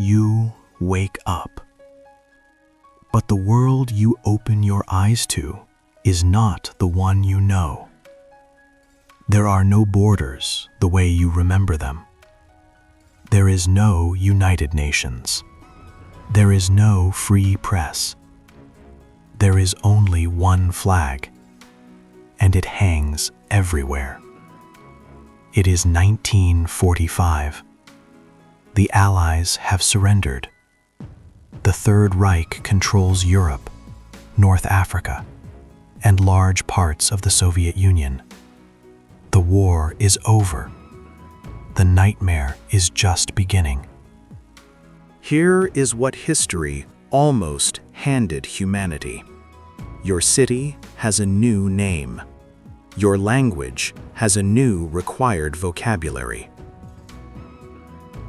you wake up. But the world you open your eyes to is not the one you know. There are no borders the way you remember them. There is no United Nations. There is no free press. There is only one flag, and it hangs everywhere. It is 1945. The Allies have surrendered. The Third Reich controls Europe, North Africa, and large parts of the Soviet Union. The war is over. The nightmare is just beginning. Here is what history almost handed humanity. Your city has a new name. Your language has a new required vocabulary.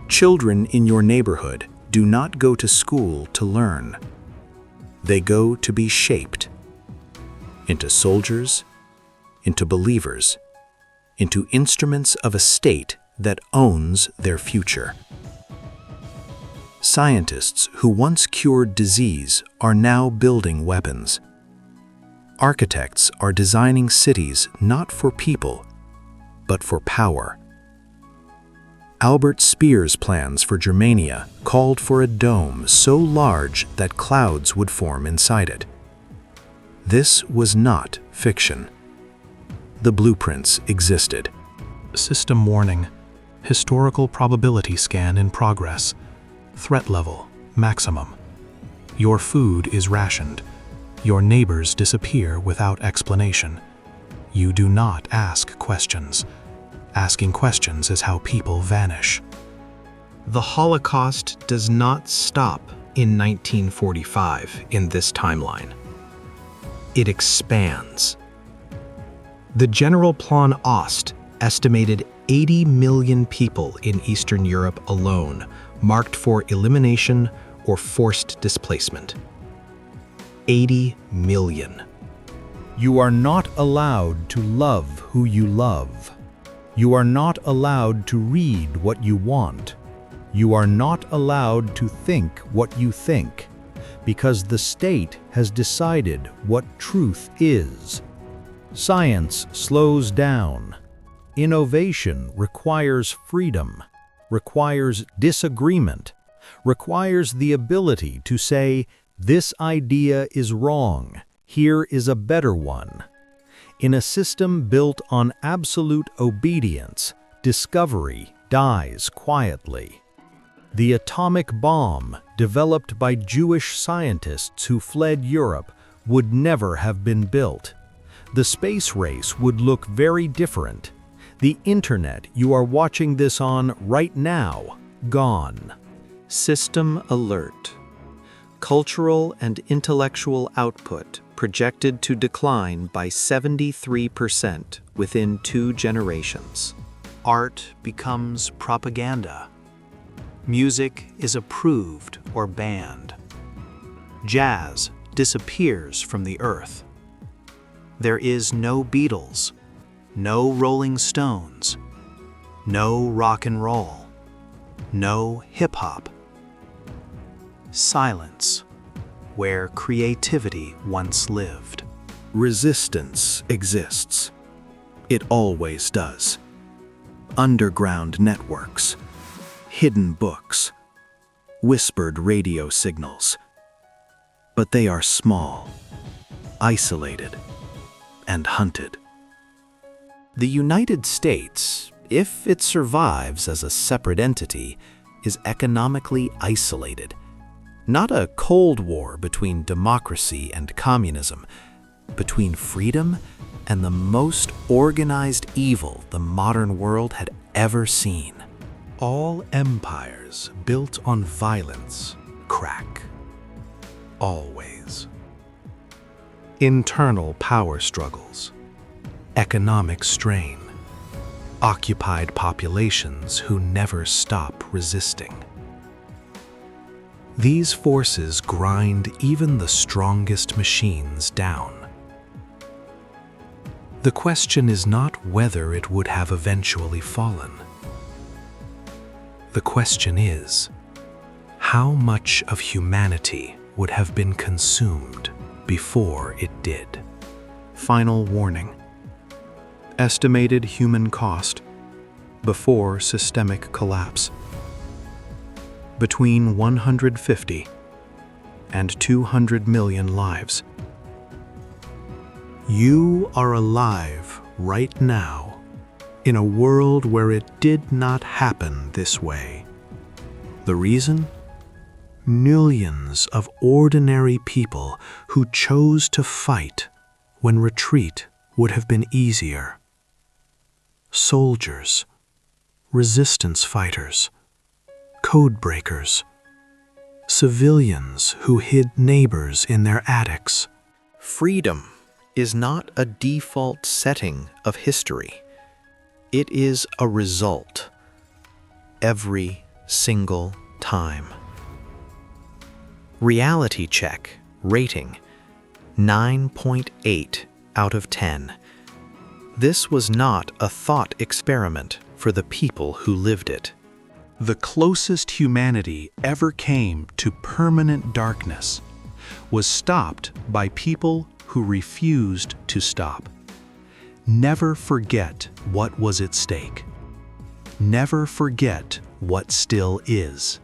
Children in your neighborhood do not go to school to learn. They go to be shaped into soldiers, into believers, into instruments of a state that owns their future. Scientists who once cured disease are now building weapons. Architects are designing cities not for people, but for power. Albert Speer's plans for Germania called for a dome so large that clouds would form inside it. This was not fiction. The blueprints existed. System warning. Historical probability scan in progress. Threat level, maximum. Your food is rationed. Your neighbors disappear without explanation. You do not ask questions. Asking questions is how people vanish. The Holocaust does not stop in 1945 in this timeline. It expands. The Generalplan Ost estimated 80 million people in Eastern Europe alone marked for elimination or forced displacement. 80 million. You are not allowed to love who you love. You are not allowed to read what you want. You are not allowed to think what you think, because the state has decided what truth is. Science slows down. Innovation requires freedom, requires disagreement, requires the ability to say, "This idea is wrong. Here is a better one." In a system built on absolute obedience, discovery dies quietly. The atomic bomb, developed by Jewish scientists who fled Europe, would never have been built. The space race would look very different. The internet you are watching this on right now, gone. System alert. Cultural and intellectual output projected to decline by 73% within 2 generations. Art becomes propaganda. Music is approved or banned. Jazz disappears from the earth. There is no Beatles, no Rolling Stones, no rock and roll, no hip-hop. Silence, where creativity once lived. Resistance exists. It always does. Underground networks, hidden books, whispered radio signals. But they are small, isolated, and hunted. The United States, if it survives as a separate entity, is economically isolated. Not a Cold War between democracy and communism, between freedom and the most organized evil the modern world had ever seen. All empires built on violence crack. Always. Internal power struggles, economic strain, occupied populations who never stop resisting. These forces grind even the strongest machines down. The question is not whether it would have eventually fallen. The question is, How much of humanity would have been consumed before it did? Final warning. Estimated human cost before systemic collapse. Between 150 and 200 million lives. You are alive right now in a world where it did not happen this way. The reason? Millions of ordinary people who chose to fight when retreat would have been easier. Soldiers, resistance fighters, code breakers, civilians who hid neighbors in their attics. Freedom is not a default setting of history. It is a result every single time. Reality check rating 9.8 out of 10. This was not a thought experiment for the people who lived it. The closest humanity ever came to permanent darkness was stopped by people who refused to stop. Never forget what was at stake. Never forget what still is.